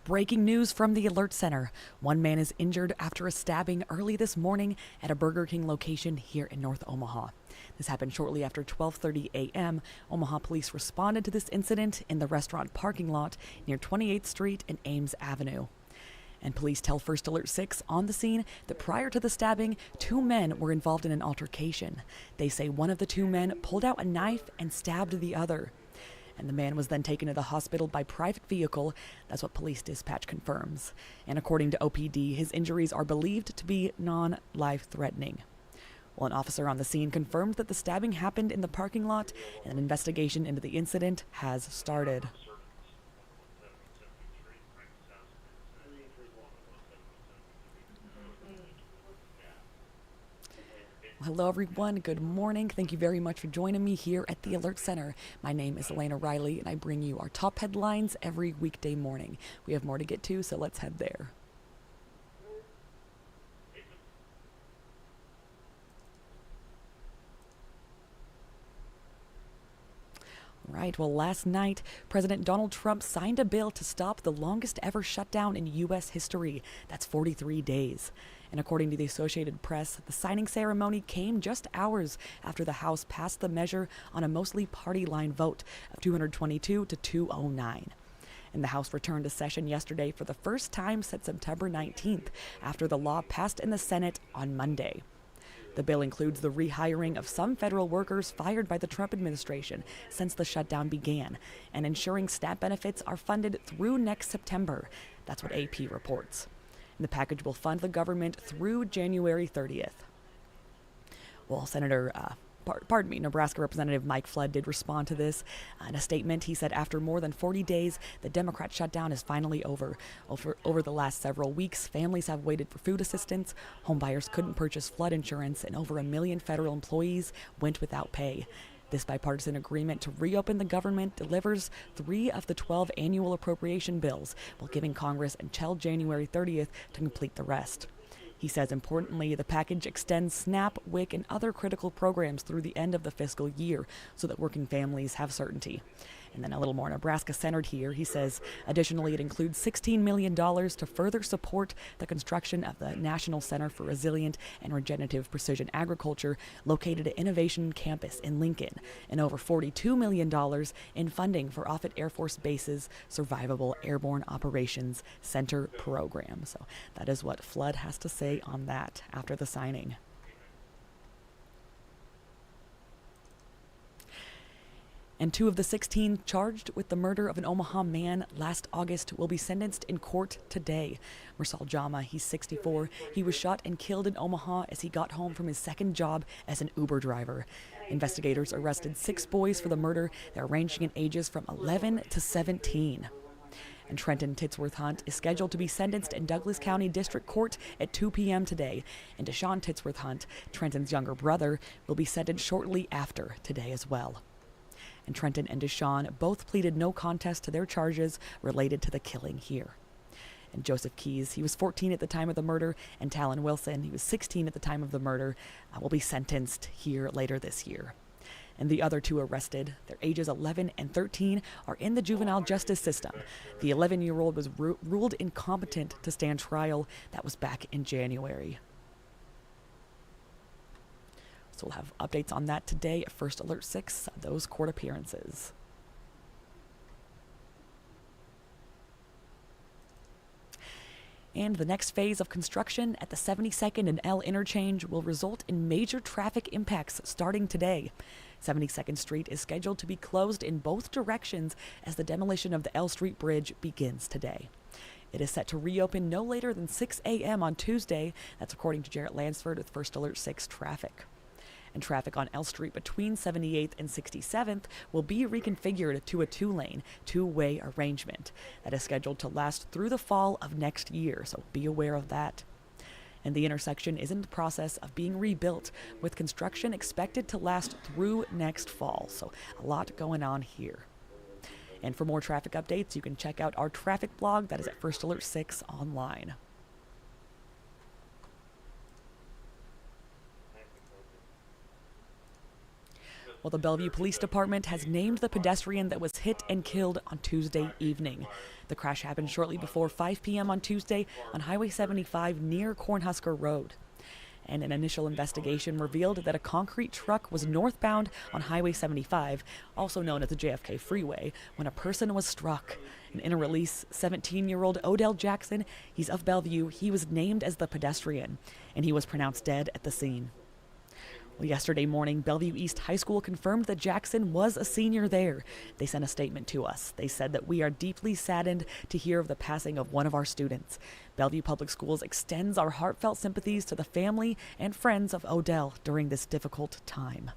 Breaking news from the Alert Center. One man is injured after a stabbing early this morning at a Burger King location here in North Omaha. This happened shortly after 12:30 a.m. Omaha police responded to this incident in the restaurant parking lot near 28th Street and Ames Avenue. And police tell First Alert 6 on the scene that prior to the stabbing, two men were involved in an altercation. They say one of the two men pulled out a knife and stabbed the other. And the man was then taken to the hospital by private vehicle. That's what police dispatch confirms. And according to OPD, his injuries are believed to be non-life-threatening. Well, an officer on the scene confirmed that the stabbing happened in the parking lot, and an investigation into the incident has started. Hello, everyone. Good morning. Thank you very much for joining me here at the Alert Center. My name is Elena Riley, and I bring you our top headlines every weekday morning. We have more to get to, so let's head there. Right, well, last night, President Donald Trump signed a bill to stop the longest ever shutdown in U.S. history. That's 43 days. And according to the Associated Press, the signing ceremony came just hours after the House passed the measure on a mostly party-line vote of 222 to 209. And the House returned to session yesterday for the first time since September 19th, after the law passed in the Senate on Monday. The bill includes the rehiring of some federal workers fired by the Trump administration since the shutdown began, and ensuring SNAP benefits are funded through next September. That's what AP reports. And the package will fund the government through January 30th. Well, Nebraska Representative Mike Flood did respond to this. In a statement, he said after more than 40 days, the Democrat shutdown is finally over. Over the last several weeks, families have waited for food assistance, homebuyers couldn't purchase flood insurance, and over 1 million federal employees went without pay. This bipartisan agreement to reopen the government delivers 3 of the 12 annual appropriation bills, while giving Congress until January 30th to complete the rest. He says, importantly, the package extends SNAP, WIC, and other critical programs through the end of the fiscal year so that working families have certainty. And then a little more Nebraska-centered here, he says, additionally, it includes $16 million to further support the construction of the National Center for Resilient and Regenerative Precision Agriculture located at Innovation Campus in Lincoln, and over $42 million in funding for Offutt Air Force Base's Survivable Airborne Operations Center program. So that is what Flood has to say on that after the signing. And 2 of the 16 charged with the murder of an Omaha man last August will be sentenced in court today. Mursal Jama, he's 64. He was shot and killed in Omaha as he got home from his second job as an Uber driver. Investigators arrested 6 boys for the murder. They're ranging in ages from 11 to 17. And Trenton Titsworth Hunt is scheduled to be sentenced in Douglas County District Court at 2 p.m. today. And Deshaun Titsworth Hunt, Trenton's younger brother, will be sentenced shortly after today as well. And Trenton and Deshaun both pleaded no contest to their charges related to the killing here. And Joseph Keys, he was 14 at the time of the murder, and Talon Wilson, he was 16 at the time of the murder, will be sentenced here later this year. And the other 2 arrested, their ages 11 and 13, are in the juvenile justice system. The 11-year-old was ruled incompetent to stand trial. That was back in January. So we'll have updates on that today at First Alert 6, those court appearances. And the next phase of construction at the 72nd and L interchange will result in major traffic impacts starting today. 72nd Street is scheduled to be closed in both directions as the demolition of the L Street Bridge begins today. It is set to reopen no later than 6 a.m. on Tuesday. That's according to Jarrett Lansford with First Alert 6 Traffic. And traffic on L Street between 78th and 67th will be reconfigured to a 2-lane, 2-way arrangement that is scheduled to last through the fall of next year, so be aware of that. And the intersection is in the process of being rebuilt, with construction expected to last through next fall, so a lot going on here. And for more traffic updates, you can check out our traffic blog that is at First Alert 6 online. Well, the Bellevue Police Department has named the pedestrian that was hit and killed on Tuesday evening. The crash happened shortly before 5 p.m. on Tuesday on Highway 75 near Cornhusker Road. And an initial investigation revealed that a concrete truck was northbound on Highway 75, also known as the JFK Freeway, when a person was struck. And in a release, 17-year-old Odell Jackson, he's of Bellevue, he was named as the pedestrian, and he was pronounced dead at the scene. Well, yesterday morning, Bellevue East High School confirmed that Jackson was a senior there. They sent a statement to us. They said that we are deeply saddened to hear of the passing of one of our students. Bellevue Public Schools extends our heartfelt sympathies to the family and friends of Odell during this difficult time.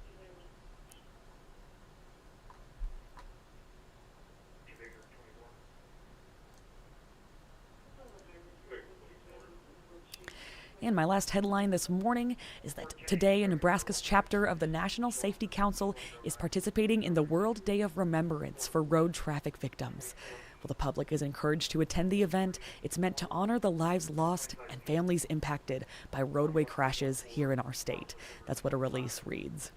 And my last headline this morning is that today, Nebraska's chapter of the National Safety Council is participating in the World Day of Remembrance for road traffic victims. Well, the public is encouraged to attend the event. It's meant to honor the lives lost and families impacted by roadway crashes here in our state. That's what a release reads.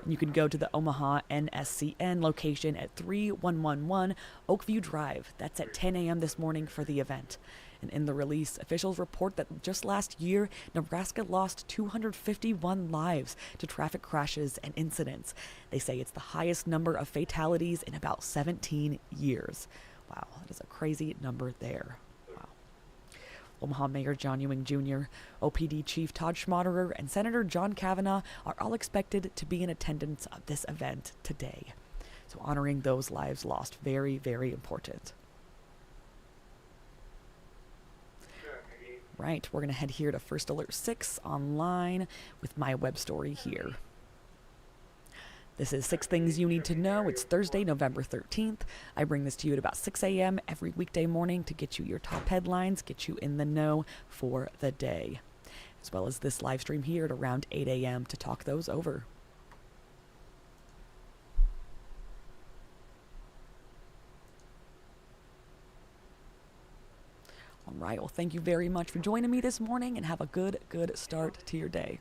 You can go to the Omaha NSCN location at 3111 Oakview Drive. That's at 10 a.m. this morning for the event. And in the release, officials report that just last year, Nebraska lost 251 lives to traffic crashes and incidents. They say it's the highest number of fatalities in about 17 years. Wow, that is a crazy number there. Wow. Omaha Mayor John Ewing Jr., OPD Chief Todd Schmaderer, and Senator John Kavanaugh are all expected to be in attendance of this event today. So honoring those lives lost, very, very important. Right, we're going to head here to First Alert 6 online with my web story here. This is 6 Things You Need to Know. It's Thursday, November 13th. I bring this to you at about 6 a.m. every weekday morning to get you your top headlines, get you in the know for the day, as well as this live stream here at around 8 a.m. to talk those over. All right, well, thank you very much for joining me this morning, and have a good start to your day.